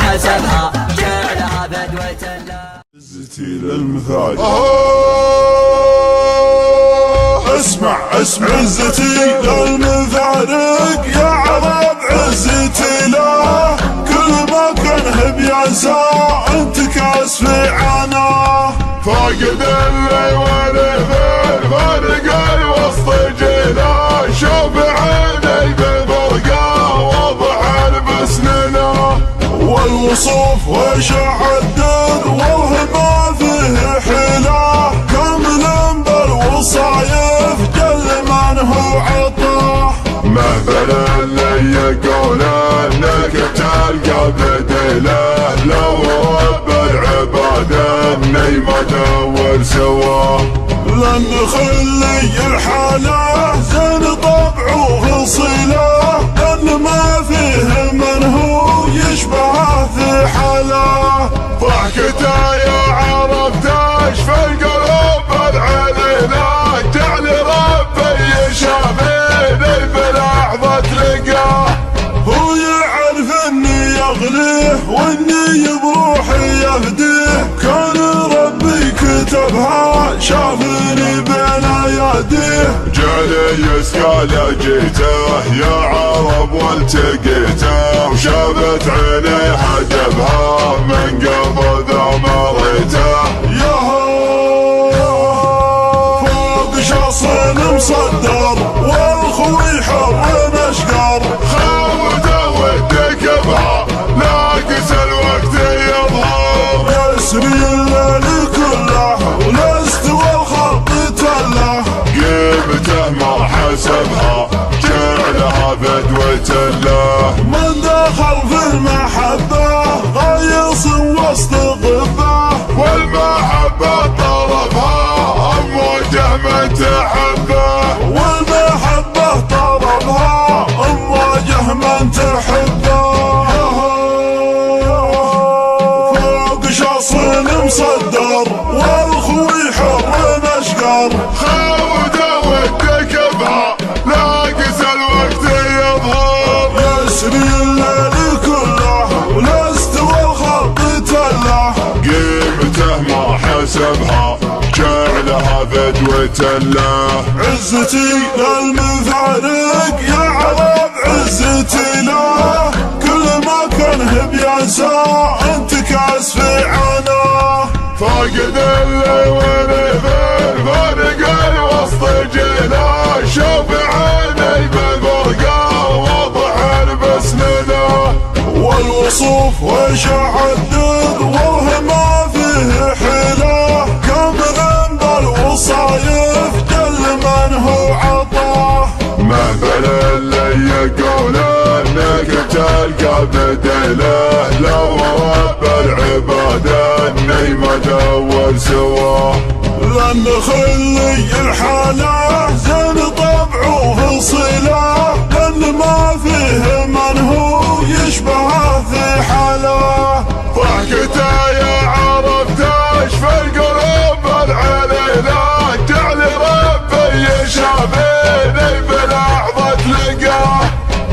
حسبها جعلها فدوة له. عزتي للمفارق اسمع عزتي للمفارق يا عرب عزتي له كل ما كان بينسى انتكاس في عاناه فاقد اللي والفل فارق الوسط جيله شوف عيني بالبرقه واضح بسننه والوصوف وشع الدر والله ما فيه حيله كامل بالوصايف جل من هو عطاه مهبل اللي يقول انك تلقى بديله لو رب العباد اني ما دور سواه لان خلي الحاله زين طبعه صله لان ما فيه من هو يشبهه في حاله ضحكته يا عرب تشفى القلوب العليله جعل ربي يشافيني بلحظه لقاه هو يعرف اني يغليه واني بروحي يهديه كان ربي كتبها شافني بين اياديه جعلي يسقى جيته يا عرب والتقيته وشافت عيني حجبها من قبل ذا مريته فوق شخص مصدر والخوي حر مشقر خاوته ودك بها ناقص الوقت يظهر يسري الليل كله ولست والخلق تله قيمته ما حسبها جعلها فدوة له من دخل في المحبة غيص وسط غبة والمحبة طلبها أمواجه من تحبه والمحبة طلبها أمواجه من تحبه فوق شخص مصدر والخوي حر مشقر خاوده ودك بها ناقص الوقت يظهر يسري الليل كله ولست والخلق تله قيمته ما حسبها جعلها فدوة له عزتي للمفارق يا عرب عزتي له كل ما كان بينسى انتكاس في عاناه فاقد اللي والفل فارق الوسط جيله شوف عيني بالبرقه واضح بسننه والوصوف وشع الدر والله ما فيه حيله كامل بالوصايف جل من هو عطاه مهبل اللي يقول انك تلقى بديله لو رب العباد اني ما دور سواه لان خلي الحاله زين طبعه صله لان ما فيه من هو يشبهه في حاله ضحكته يا عرب تشفى القلوب العليله جعل ربي يشافيني بلحظه لقاه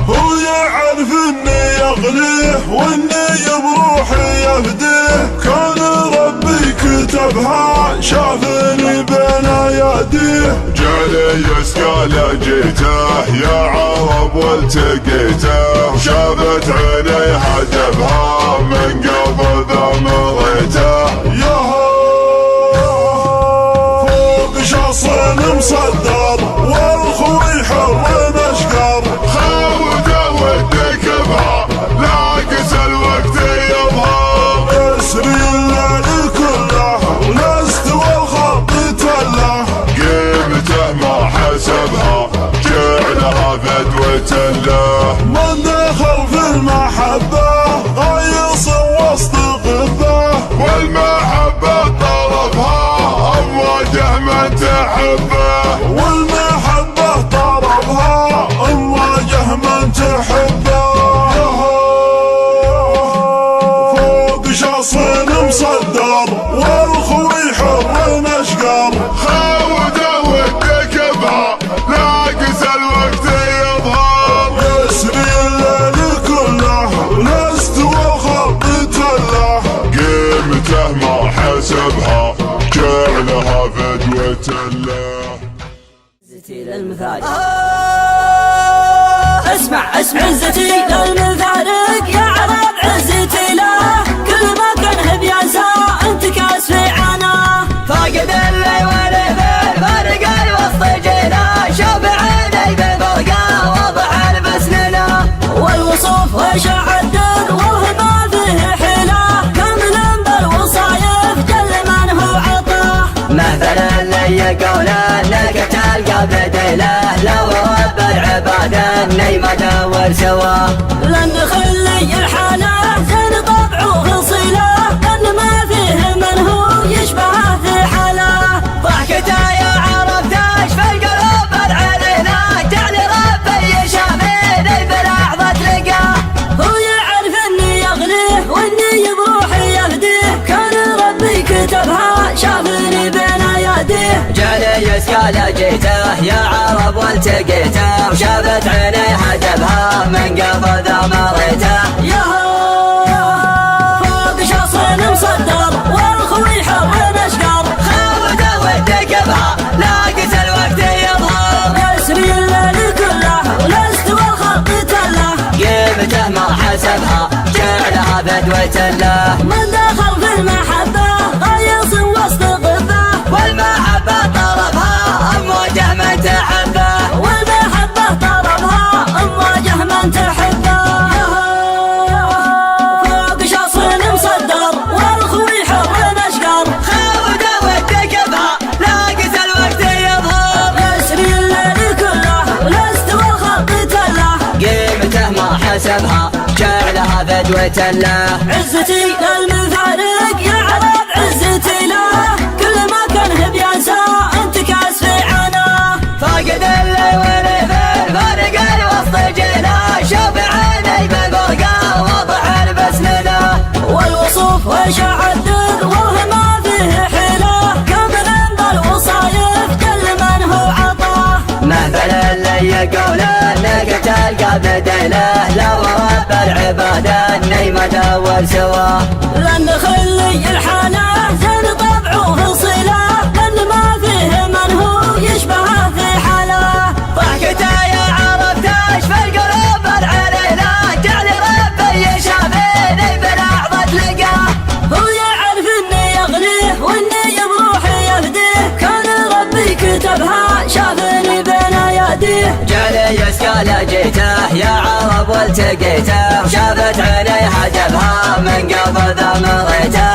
هو يعرف اني يغليه واني بروحي يهديه كان ربي كتبها شافني بين اياديه جعلي يسقى جيته يا عرب والتقيته وشافت عيني حجبها من قبل ذا مريته فوق شخص مصدر والخوي حر مشقر خاوده ودك بها ناقص الوقت يظهر يسري الليل كله ولست والخلق تله قيمته ما حسبها جعلها فدوة له من دخل في المحبة غيص وسط غبة والمحبة طلبها أمواجه من تحبه والمحبة طلبها أمواجه من تحبه فوق شخص مصدر والخوي حر مشقر خاوده ودك بها ناقص الوقت يظهر يسري الليل كله ولست والخلق للمفارق. اسمع عزتي للمفارق يا عرب عزتي له، كل ما كان بينسى انت كاس في عنا. فاقد اللي ولي بالفرق الوسط جينا، شوف عيني بالفرقة وضع المسننة. والوصوف وشع الدر وهما فيه حيلة، كامل بالوصايف جل من هو عطاه. مثلا اللي يقول انك تلقى بديله، لو رب العباد اني ما دور سواه. لن نخلي الحالة زين طبعه صلة، لأن ما فيه من هو يشبهه في حاله. ضحكته يا عرب تشفى القلوب العليلة، جعل ربي يشافيني بلحظة لقاه. هو يعرف اني يغليه واني بروحي يهديه، كان ربي كتبها شافني بين يديه. جعلي يسكال جيته يا عرب والتقيته، وشافت عيني حجبها من قبل ذا مريته. فوق شخص مصدر والخوي حر نشقر، خاوته واتقبها لاقت الوقت يظهر. يسري الليل كله ولست والخط تله، قيمته ما حسبها جعلها بدوة له. من دخل في المحبة غيص وسط غبه، والمحبة طلبها أمواجه من تحبه. والمحبة طلبها أمواجه من تحبه. فوق شخص مصدر والخوي حر نشقر، خاوته واتقبها لاقت الوقت يظهر. يسري الليل كله ولست والخط تله، قيمته ما حسبها جعلها بدوة له. عزتي للمفارق يا عرب عزتي له، كل ما كان بينسى انت كاس في عنا. فاقد اللي ولي بالفرق الوسط جينا، شوف عيني بالفرقة وضع المسننة. والوصوف وشع الدر وهما فيه حيلة، كامل بالوصايف جل من هو عطاه. مثلا اللي يقول انك تلقى بديله، لو رب العباد اني ما دور سواه. لن نخلي الحالة زين طبعه صلة، لأن ما فيه من هو يشبهه في حاله. ضحكته يا عرب تشفى القلوب العليلة، جعل ربي يشافيني بلحظة لقاه. هو يعرف اني يغليه واني بروحي يهديه، كان ربي كتبها شافني بين يديه. جعلي يسكال جيته يا عرب والتقيته، وشافت عيني حجبها من قبل ذا مريته.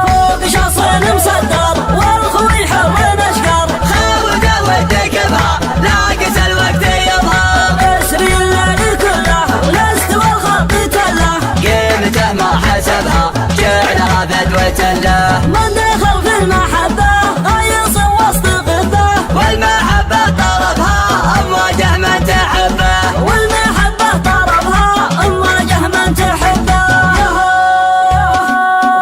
فوق شخص مصدر والخوي حر نشقر، خاوته واتقبها لاقت الوقت يظهر. يسري الليل كله ولست والخط تله، قيمته ما حسبها جعلها بدوة له. من دخل في المحبة غيص وسط غبه، والمحبة طلبها أمواجه من تحبه. والمحبة طلبها أمواجه من تحبه.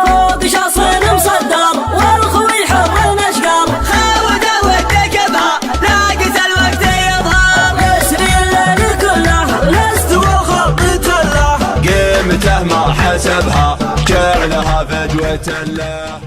فوق شخص مصدر والخوي حر نشقر، خاوته واتقبها لاقت الوقت يظهر. يسري الليل كله ولست والخط تله، قيمته ما حسبها جعلها فدوة له.